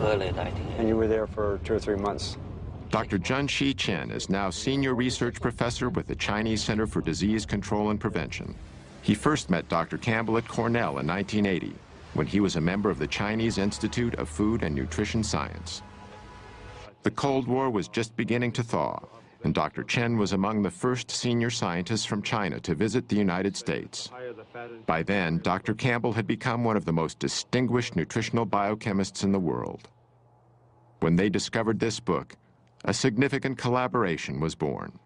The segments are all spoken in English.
early 1980s. And you were there for 2 or 3 months. Dr. Junxi Chen is now senior research professor with the Chinese Center for Disease Control and Prevention. He first met Dr. Campbell at Cornell in 1980, when he was a member of the Chinese Institute of Food and Nutrition Science. The Cold War was just beginning to thaw, and Dr. Chen was among the first senior scientists from China to visit the United States. By then, Dr. Campbell had become one of the most distinguished nutritional biochemists in the world. When they discovered this book, a significant collaboration was born.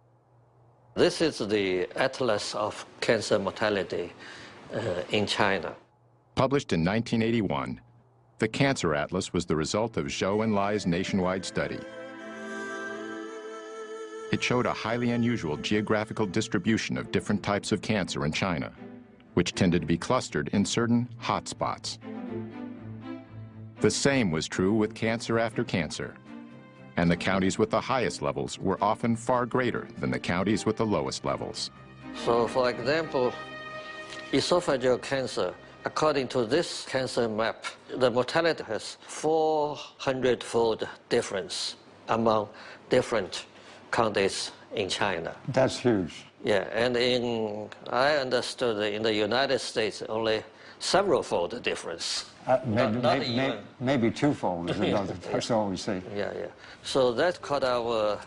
This is the Atlas of Cancer Mortality in China. Published in 1981, the Cancer Atlas was the result of Zhou and Lai's nationwide study. It showed a highly unusual geographical distribution of different types of cancer in China, which tended to be clustered in certain hotspots. The same was true with cancer after cancer, and the counties with the highest levels were often far greater than the counties with the lowest levels. So, for example, esophageal cancer, according to this cancer map, the mortality has 400-fold difference among different counties in China. That's huge. Yeah, and I understood that in the United States, only several-fold difference. Maybe twofold is another. That's all we see. Yeah. So that caught our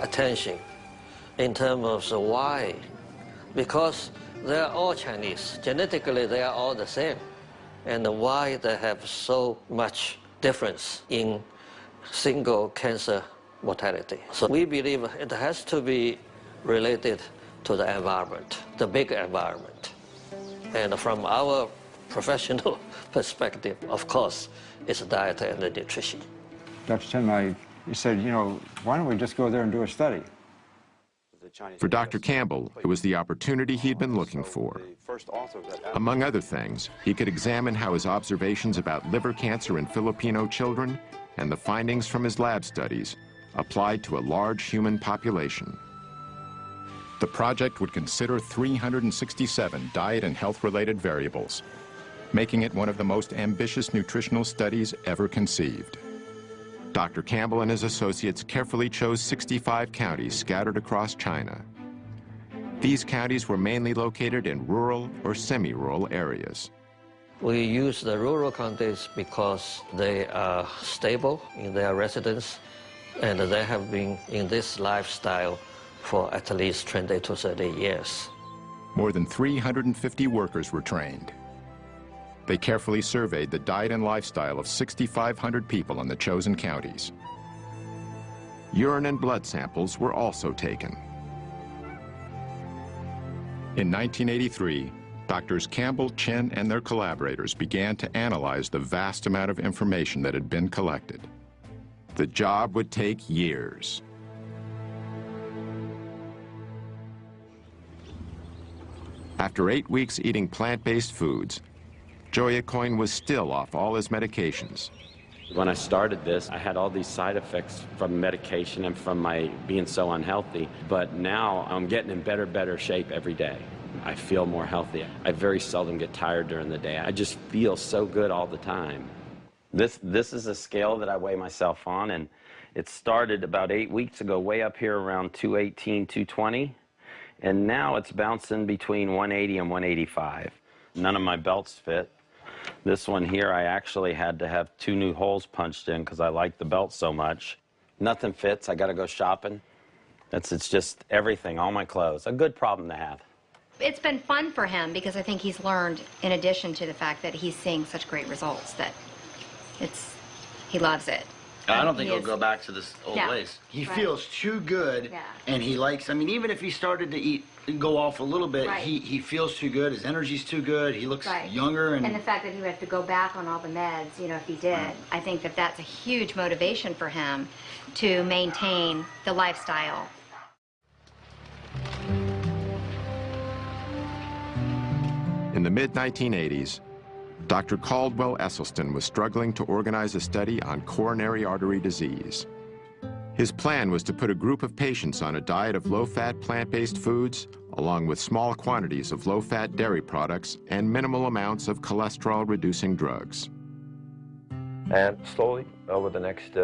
attention in terms of why. Because they are all Chinese. Genetically, they are all the same. And why they have so much difference in single cancer mortality. So we believe it has to be related to the environment, the big environment. And from our professional perspective, of course, it's diet and the nutrition. Dr. Chen, you said, why don't we just go there and do a study? For Dr. Campbell, it was the opportunity he'd been looking for. Among other things, he could examine how his observations about liver cancer in Filipino children and the findings from his lab studies applied to a large human population. The project would consider 367 diet and health-related variables, making it one of the most ambitious nutritional studies ever conceived. Dr. Campbell and his associates carefully chose 65 counties scattered across China. These counties were mainly located in rural or semi-rural areas. We use the rural counties because they are stable in their residence, and they have been in this lifestyle for at least 20 to 30 years. More than 350 workers were trained. They carefully surveyed the diet and lifestyle of 6,500 people in the chosen counties. Urine and blood samples were also taken. In 1983, Doctors Campbell, Chen, and their collaborators began to analyze the vast amount of information that had been collected. The job would take years. After 8 weeks eating plant-based foods, Joya Coyne was still off all his medications. When I started this, I had all these side effects from medication and from my being so unhealthy, but now I'm getting in better shape every day. I feel more healthy. I very seldom get tired during the day. I just feel so good all the time. This is a scale that I weigh myself on, and it started about 8 weeks ago, way up here around 218, 220, and now it's bouncing between 180 and 185. None of my belts fit. This one here, I actually had to have 2 new holes punched in because I like the belt so much. Nothing fits. I got to go shopping. It's just everything, all my clothes. A good problem to have. It's been fun for him because I think he's learned, in addition to the fact that he's seeing such great results, that he loves it. I don't think he'll go back to this old ways. He feels too good, and he likes, I mean, even if he started to go off a little bit, he feels too good, his energy's too good, he looks younger. And the fact that he would have to go back on all the meds, if he did, I think that that's a huge motivation for him to maintain the lifestyle. In the mid-1980s, Dr. Caldwell Esselstyn was struggling to organize a study on coronary artery disease. His plan was to put a group of patients on a diet of low-fat plant-based foods, along with small quantities of low-fat dairy products and minimal amounts of cholesterol-reducing drugs. And slowly, over the next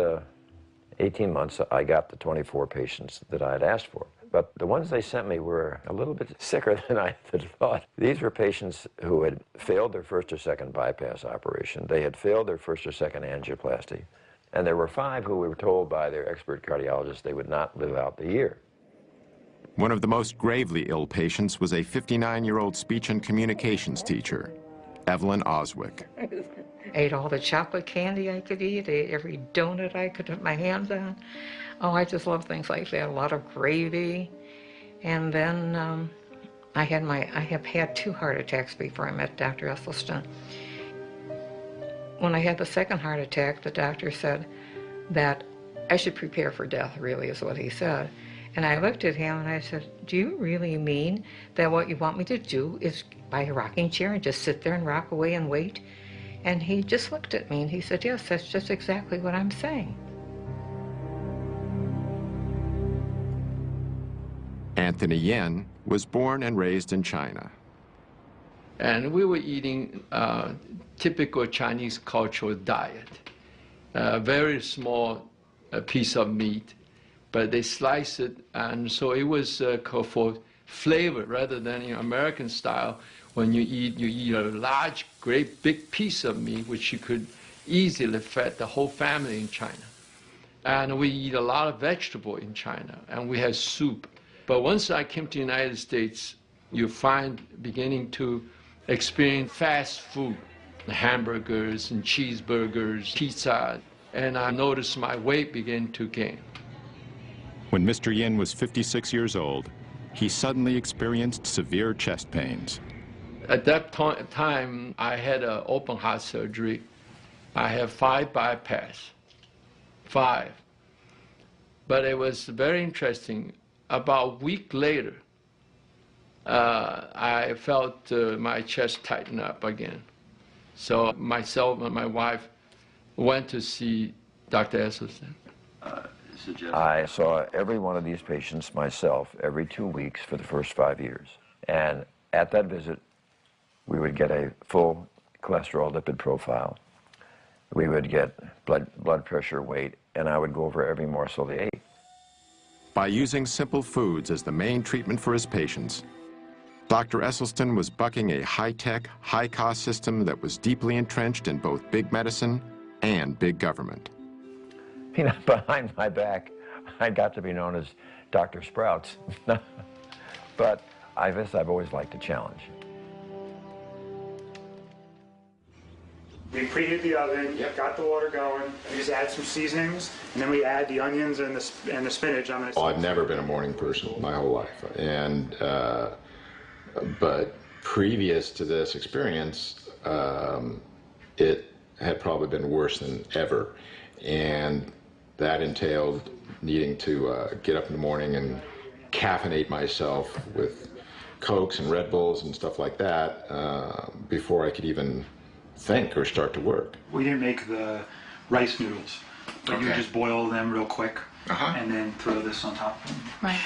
18 months, I got the 24 patients that I had asked for. But the ones they sent me were a little bit sicker than I had thought. These were patients who had failed their first or second bypass operation. They had failed their first or second angioplasty. And there were 5 who were told by their expert cardiologist they would not live out the year. One of the most gravely ill patients was a 59-year-old speech and communications teacher, Evelyn Oswick. Ate all the chocolate candy I could eat, ate every donut I could put my hands on. Oh, I just love things like that, a lot of gravy. And then I have had 2 heart attacks before I met Dr. Esselstyn. When I had the second heart attack, the doctor said that I should prepare for death, really is what he said. And I looked at him and I said, do you really mean that what you want me to do is buy a rocking chair and just sit there and rock away and wait? And he just looked at me and he said, yes, that's just exactly what I'm saying. Anthony Yen was born and raised in China. And we were eating typical Chinese cultural diet. A very small piece of meat, but they slice it, and so it was for flavor rather than American style. When you eat a large, great, big piece of meat, which you could easily feed the whole family in China. And we eat a lot of vegetable in China, and we have soup. But once I came to the United States, you find beginning to experience fast food, hamburgers and cheeseburgers, pizza, and I noticed my weight began to gain. When Mr. Yin was 56 years old, he suddenly experienced severe chest pains. At that time, I had an open heart surgery. I have 5 bypass, 5. But it was very interesting. About a week later, I felt my chest tighten up again. So myself and my wife went to see Dr. Esselstyn. I saw every one of these patients myself every 2 weeks for the first 5 years. And at that visit, we would get a full cholesterol lipid profile. We would get blood pressure, weight, and I would go over every morsel they ate. By using simple foods as the main treatment for his patients, Dr. Esselstyn was bucking a high-tech, high-cost system that was deeply entrenched in both big medicine and big government. You know, behind my back, I got to be known as Dr. Sprouts. But I guess I've always liked a challenge. We preheat the oven, got the water going, we just add some seasonings, and then we add the onions and the spinach. I've never been a morning person my whole life, and but previous to this experience, it had probably been worse than ever, and that entailed needing to get up in the morning and caffeinate myself with Cokes and Red Bulls and stuff like that before I could even think or start to work. We didn't make the rice noodles, but you just boil them real quick and then throw this on top. Right.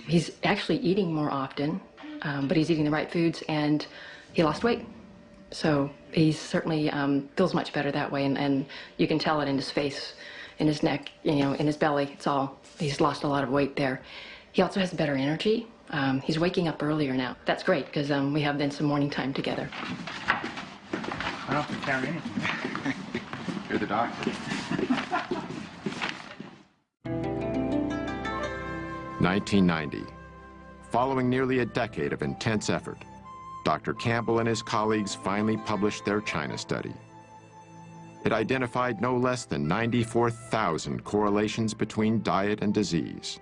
He's actually eating more often, but he's eating the right foods, and he lost weight. So he certainly feels much better that way, and you can tell it in his face, in his neck, in his belly. He's lost a lot of weight there. He also has better energy. He's waking up earlier now. That's great, because we have then some morning time together. I don't have to carry anything. You're the doctor. 1990. Following nearly a decade of intense effort, Dr. Campbell and his colleagues finally published their China study. It identified no less than 94,000 correlations between diet and disease.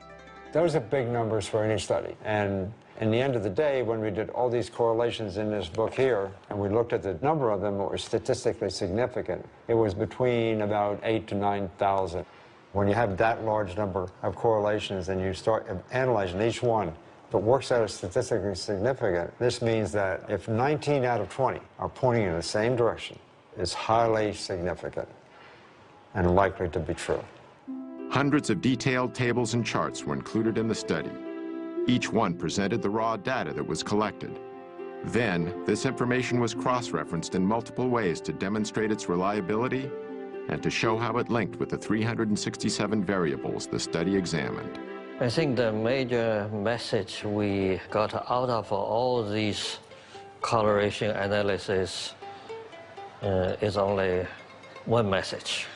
Those are big numbers for any study. And in the end of the day, when we did all these correlations in this book here, and we looked at the number of them that were statistically significant, it was between about 8,000 to 9,000. When you have that large number of correlations and you start analyzing each one, if it works out as statistically significant, this means that if 19 out of 20 are pointing in the same direction, it's highly significant and likely to be true. Hundreds of detailed tables and charts were included in the study. Each one presented the raw data that was collected. Then, this information was cross-referenced in multiple ways to demonstrate its reliability and to show how it linked with the 367 variables the study examined. I think the major message we got out of all these correlation analysis is only one message.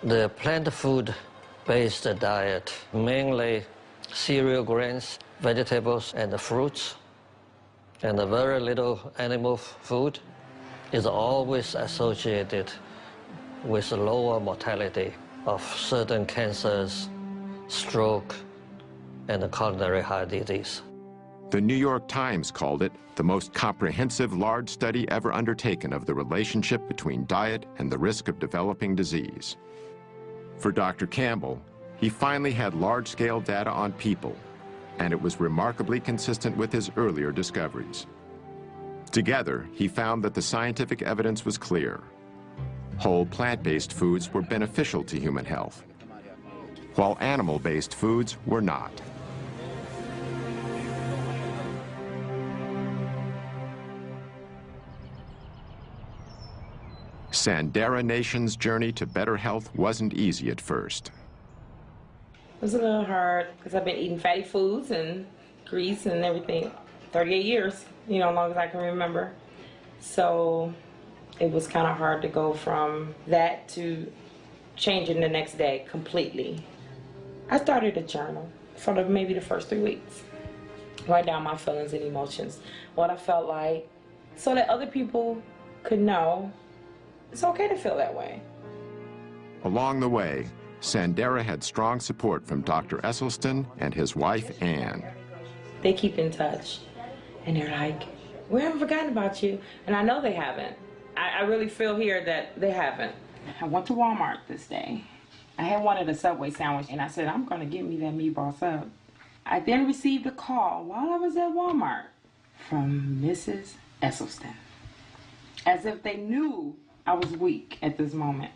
The plant food-based diet, mainly cereal grains, vegetables, and fruits, and very little animal food, is always associated with lower mortality of certain cancers, stroke, and coronary heart disease. The New York Times called it the most comprehensive large study ever undertaken of the relationship between diet and the risk of developing disease. For Dr. Campbell, he finally had large-scale data on people, and it was remarkably consistent with his earlier discoveries. Together, he found that the scientific evidence was clear. Whole plant-based foods were beneficial to human health, while animal-based foods were not. Sandera Nation's journey to better health wasn't easy at first. It was a little hard because I've been eating fatty foods and grease and everything 38 years, you know, as long as I can remember. So it was kind of hard to go from that to changing the next day completely. I started a journal for maybe the first 3 weeks. Write down my feelings and emotions, what I felt like, so that other people could know it's okay to feel that way. Along the way, Sandera had strong support from Dr. Esselstyn and his wife, Ann. They keep in touch, and they're like, we haven't forgotten about you. And I know they haven't. I really feel here that they haven't. I went to Walmart this day. I had wanted a Subway sandwich, and I said, I'm going to get me that meatball sub. I then received a call while I was at Walmart from Mrs. Esselstyn, as if they knew I was weak at this moment.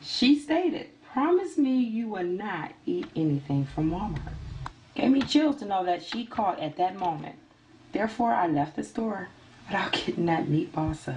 She stated, promise me you will not eat anything from Walmart. Gave me chills to know that she called at that moment. Therefore, I left the store without getting that meatball sub.